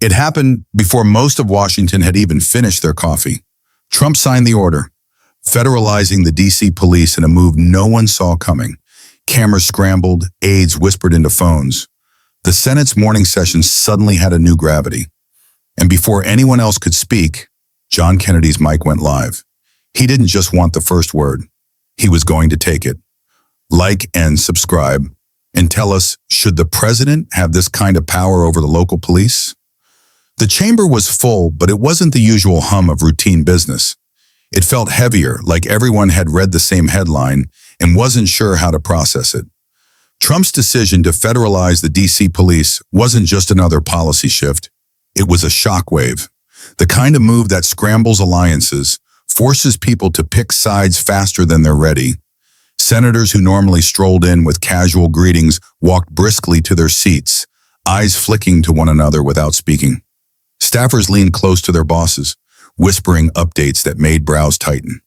It happened before most of Washington had even finished their coffee. Trump signed the order, federalizing the D.C. police in a move no one saw coming. Cameras scrambled, aides whispered into phones. The Senate's morning session suddenly had a new gravity. And before anyone else could speak, John Kennedy's mic went live. He didn't just want the first word. He was going to take it. Like and subscribe, and tell us, should the president have this kind of power over the local police? The chamber was full, but it wasn't the usual hum of routine business. It felt heavier, like everyone had read the same headline and wasn't sure how to process it. Trump's decision to federalize the D.C. police wasn't just another policy shift. It was a shockwave, the kind of move that scrambles alliances, forces people to pick sides faster than they're ready. Senators who normally strolled in with casual greetings walked briskly to their seats, eyes flicking to one another without speaking. Staffers leaned close to their bosses, whispering updates that made brows tighten.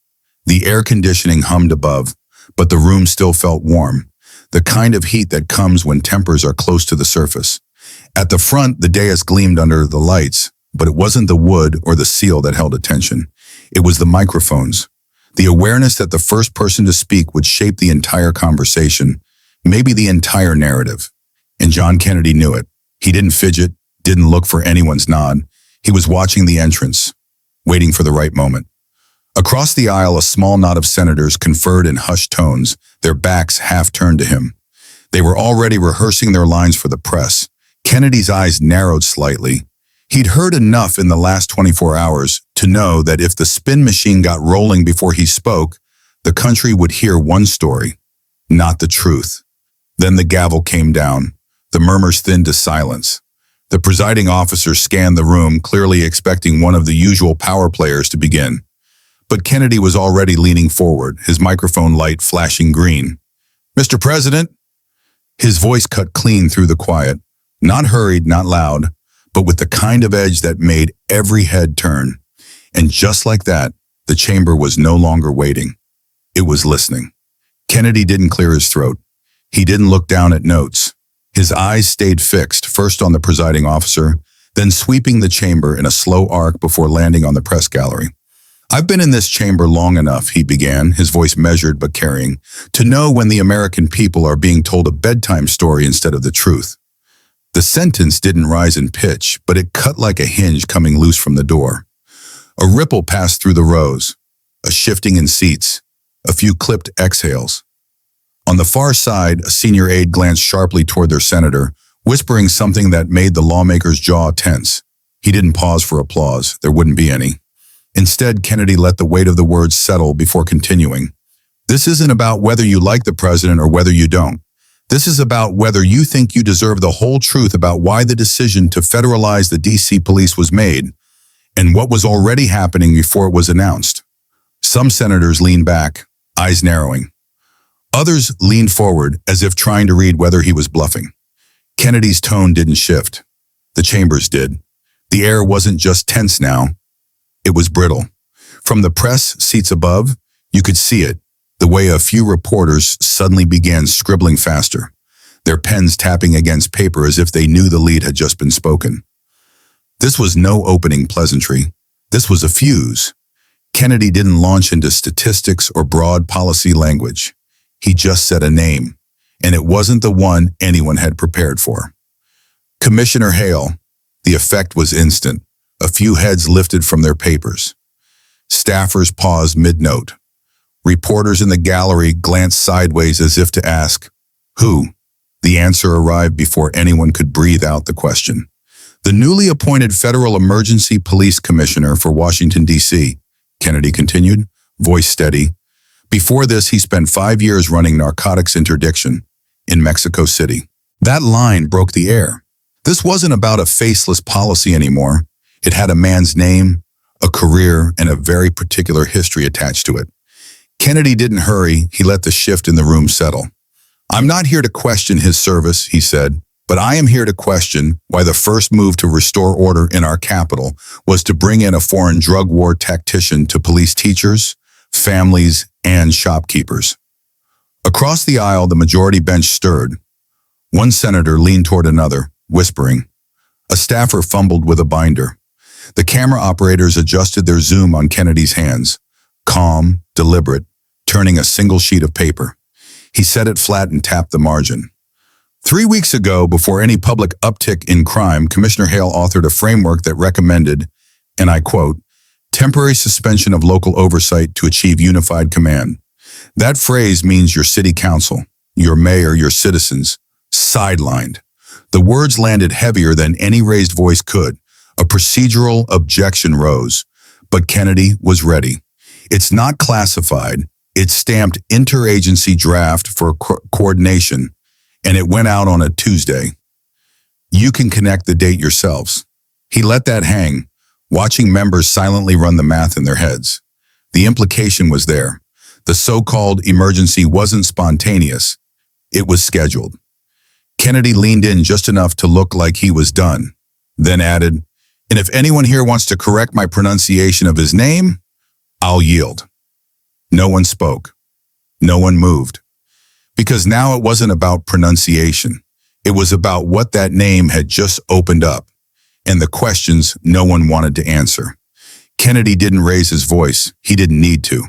The air conditioning hummed above, but the room still felt warm, the kind of heat that comes when tempers are close to the surface. At the front, the dais gleamed under the lights, but it wasn't the wood or the seal that held attention. It was the microphones. The awareness that the first person to speak would shape the entire conversation, maybe the entire narrative. And John Kennedy knew it. He didn't fidget, didn't look for anyone's nod. He was watching the entrance, waiting for the right moment. Across the aisle, a small knot of senators conferred in hushed tones, their backs half turned to him. They were already rehearsing their lines for the press. Kennedy's eyes narrowed slightly. He'd heard enough in the last 24 hours to know that if the spin machine got rolling before he spoke, the country would hear one story, not the truth. Then the gavel came down. The murmurs thinned to silence. The presiding officer scanned the room, clearly expecting one of the usual power players to begin. But Kennedy was already leaning forward, his microphone light flashing green. "Mr. President?" His voice cut clean through the quiet, not hurried, not loud, but with the kind of edge that made every head turn. And just like that, the chamber was no longer waiting. It was listening. Kennedy didn't clear his throat. He didn't look down at notes. His eyes stayed fixed, first on the presiding officer, then sweeping the chamber in a slow arc before landing on the press gallery. "I've been in this chamber long enough," he began, his voice measured but carrying, "to know when the American people are being told a bedtime story instead of the truth." The sentence didn't rise in pitch, but it cut like a hinge coming loose from the door. A ripple passed through the rows, a shifting in seats, a few clipped exhales. On the far side, a senior aide glanced sharply toward their senator, whispering something that made the lawmaker's jaw tense. He didn't pause for applause. There wouldn't be any. Instead, Kennedy let the weight of the words settle before continuing. "This isn't about whether you like the president or whether you don't. This is about whether you think you deserve the whole truth about why the decision to federalize the D.C. police was made, and what was already happening before it was announced." Some senators leaned back, eyes narrowing. Others leaned forward as if trying to read whether he was bluffing. Kennedy's tone didn't shift. The chambers did. The air wasn't just tense now. It was brittle. From the press seats above, you could see it, the way a few reporters suddenly began scribbling faster, their pens tapping against paper as if they knew the lead had just been spoken. This was no opening pleasantry. This was a fuse. Kennedy didn't launch into statistics or broad policy language. He just said a name, and it wasn't the one anyone had prepared for. "Commissioner Hale." The effect was instant. A few heads lifted from their papers. Staffers paused mid-note. Reporters in the gallery glanced sideways as if to ask, "Who?" The answer arrived before anyone could breathe out the question. "The newly appointed Federal Emergency Police Commissioner for Washington, D.C., Kennedy continued, voice steady. Before this, he spent 5 years running narcotics interdiction in Mexico City. That line broke the air. This wasn't about a faceless policy anymore. It had a man's name, a career, and a very particular history attached to it. Kennedy didn't hurry. He let the shift in the room settle. "I'm not here to question his service," he said, "but I am here to question why the first move to restore order in our capital was to bring in a foreign drug war tactician to police teachers, families, and shopkeepers." Across the aisle, the majority bench stirred. One senator leaned toward another, whispering, A staffer fumbled with a binder. The camera operators adjusted their zoom on Kennedy's hands. Calm, deliberate, turning a single sheet of paper. He set it flat and tapped the margin. 3 weeks ago, before any public uptick in crime, Commissioner Hale authored a framework that recommended, and I quote, temporary suspension of local oversight to achieve unified command. That phrase means your city council, your mayor, your citizens, sidelined. The words landed heavier than any raised voice could. A procedural objection rose, but Kennedy was ready. It's not classified. It's stamped interagency draft for coordination, and it went out on a Tuesday. You can connect the date yourselves. He let that hang, watching members silently run the math in their heads. The implication was there. The so-called emergency wasn't spontaneous. It was scheduled. Kennedy leaned in just enough to look like he was done, then added, and if anyone here wants to correct my pronunciation of his name, I'll yield. No one spoke. No one moved. Because now it wasn't about pronunciation. It was about what that name had just opened up, and the questions no one wanted to answer. Kennedy didn't raise his voice. He didn't need to.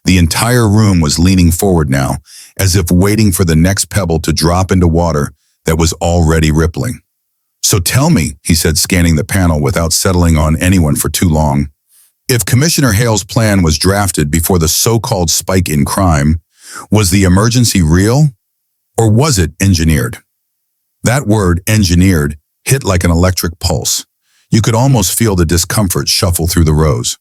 The entire room was leaning forward now, as if waiting for the next pebble to drop into water that was already rippling. So tell me, he said, scanning the panel without settling on anyone for too long, if Commissioner Hale's plan was drafted before the so-called spike in crime, was the emergency real, or was it engineered? That word, engineered, hit like an electric pulse. You could almost feel the discomfort shuffle through the rows.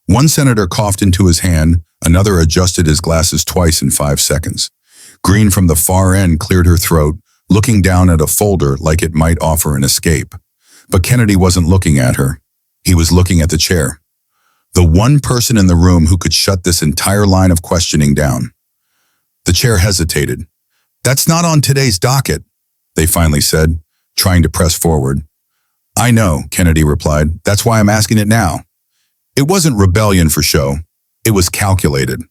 One senator coughed into his hand, another adjusted his glasses twice in 5 seconds. Green from the far end cleared her throat, looking down at a folder like it might offer an escape. But Kennedy wasn't looking at her. He was looking at the chair. The one person in the room who could shut this entire line of questioning down. The chair hesitated. That's not on today's docket, they finally said, trying to press forward. I know, Kennedy replied. That's why I'm asking it now. It wasn't rebellion for show. It was calculated.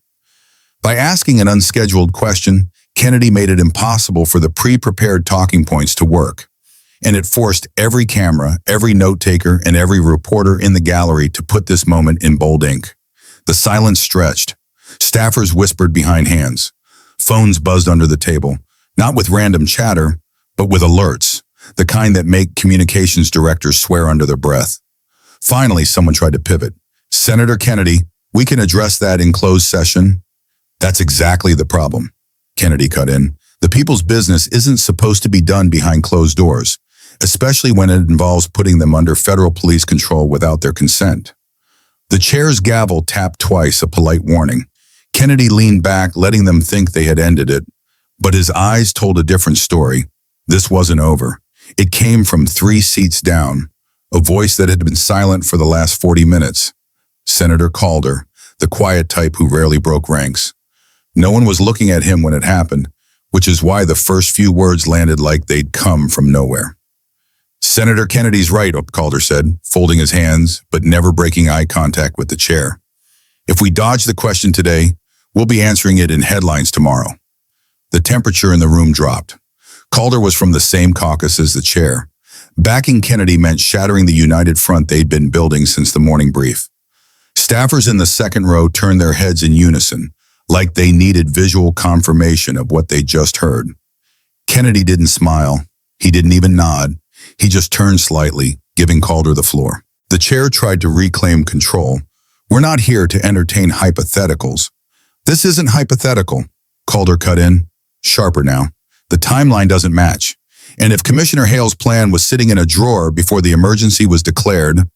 By asking an unscheduled question, Kennedy made it impossible for the pre-prepared talking points to work, and it forced every camera, every note-taker, and every reporter in the gallery to put this moment in bold ink. The silence stretched. Staffers whispered behind hands. Phones buzzed under the table, not with random chatter, but with alerts, the kind that make communications directors swear under their breath. Finally, someone tried to pivot. Senator Kennedy, we can address that in closed session. That's exactly the problem, Kennedy cut in. The people's business isn't supposed to be done behind closed doors, especially when it involves putting them under federal police control without their consent. The chair's gavel tapped twice, a polite warning. Kennedy leaned back, letting them think they had ended it, but his eyes told a different story. This wasn't over. It came from 3 seats down, a voice that had been silent for the last 40 minutes. Senator Calder, the quiet type who rarely broke ranks. No one was looking at him when it happened, which is why the first few words landed like they'd come from nowhere. Senator Kennedy's right, Calder said, folding his hands, but never breaking eye contact with the chair. If we dodge the question today, we'll be answering it in headlines tomorrow. The temperature in the room dropped. Calder was from the same caucus as the chair. Backing Kennedy meant shattering the united front they'd been building since the morning brief. Staffers in the second row turned their heads in unison, like they needed visual confirmation of what they just heard. Kennedy didn't smile. He didn't even nod. He just turned slightly, giving Calder the floor. The chair tried to reclaim control. We're not here to entertain hypotheticals. This isn't hypothetical, Calder cut in, sharper now. The timeline doesn't match. And if Commissioner Hale's plan was sitting in a drawer before the emergency was declared,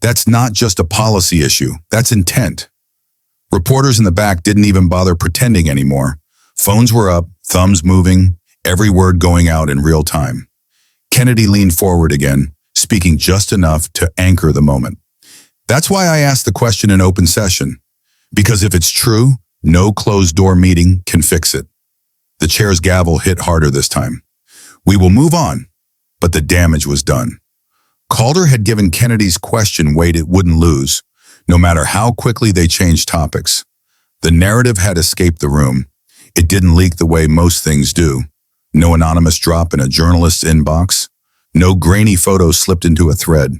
that's not just a policy issue, that's intent. Reporters in the back didn't even bother pretending anymore. Phones were up, thumbs moving, every word going out in real time. Kennedy leaned forward again, speaking just enough to anchor the moment. That's why I asked the question in open session. Because if it's true, no closed-door meeting can fix it. The chair's gavel hit harder this time. We will move on, but the damage was done. Calder had given Kennedy's question weight it wouldn't lose, no matter how quickly they changed topics. The narrative had escaped the room. It didn't leak the way most things do. No anonymous drop in a journalist's inbox. No grainy photo slipped into a thread.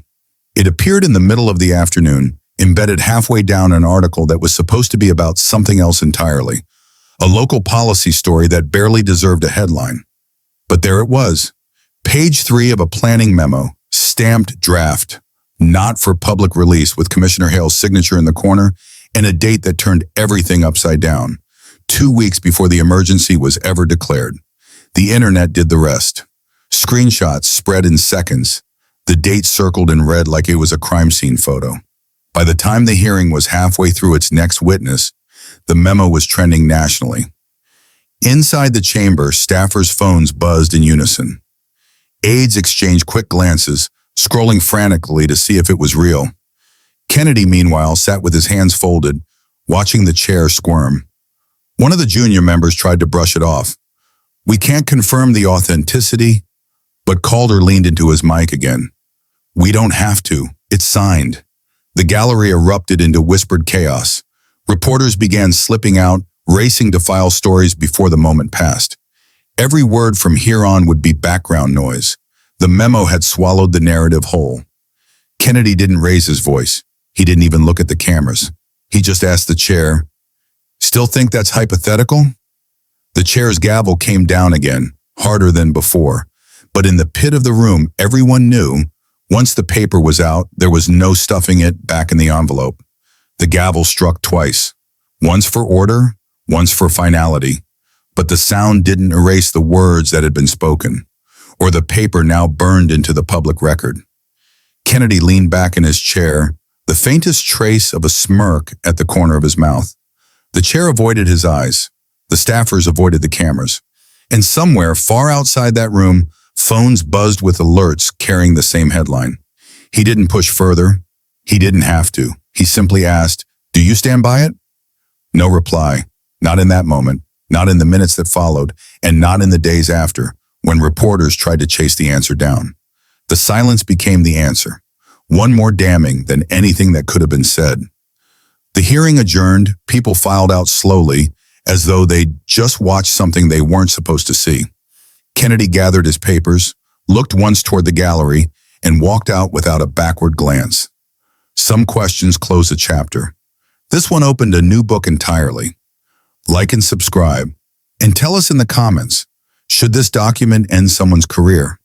It appeared in the middle of the afternoon, embedded halfway down an article that was supposed to be about something else entirely, a local policy story that barely deserved a headline. But there it was, page 3 of a planning memo, stamped draft, not for public release, with Commissioner Hale's signature in the corner and a date that turned everything upside down, 2 weeks before the emergency was ever declared. The internet did the rest. Screenshots spread in seconds, the date circled in red like it was a crime scene photo. By the time the hearing was halfway through its next witness, the memo was trending nationally. Inside the chamber, staffers' phones buzzed in unison. Aides exchanged quick glances, scrolling frantically to see if it was real. Kennedy, meanwhile, sat with his hands folded, watching the chair squirm. One of the junior members tried to brush it off. "We can't confirm the authenticity," but Calder leaned into his mic again. "We don't have to. It's signed." The gallery erupted into whispered chaos. Reporters began slipping out, racing to file stories before the moment passed. Every word from here on would be background noise. The memo had swallowed the narrative whole. Kennedy didn't raise his voice. He didn't even look at the cameras. He just asked the chair, "Still think that's hypothetical?" The chair's gavel came down again, harder than before. But in the pit of the room, everyone knew, once the paper was out, there was no stuffing it back in the envelope. The gavel struck twice, once for order, once for finality. But the sound didn't erase the words that had been spoken, or the paper now burned into the public record. Kennedy leaned back in his chair, the faintest trace of a smirk at the corner of his mouth. The chair avoided his eyes. The staffers avoided the cameras. And somewhere far outside that room, phones buzzed with alerts carrying the same headline. He didn't push further. He didn't have to. He simply asked, "Do you stand by it?" No reply. Not in that moment, not in the minutes that followed, and not in the days after, when reporters tried to chase the answer down. The silence became the answer, one more damning than anything that could have been said. The hearing adjourned, people filed out slowly, as though they'd just watched something they weren't supposed to see. Kennedy gathered his papers, looked once toward the gallery, and walked out without a backward glance. Some questions closed a chapter. This one opened a new book entirely. Like and subscribe, and tell us in the comments, should this document end someone's career?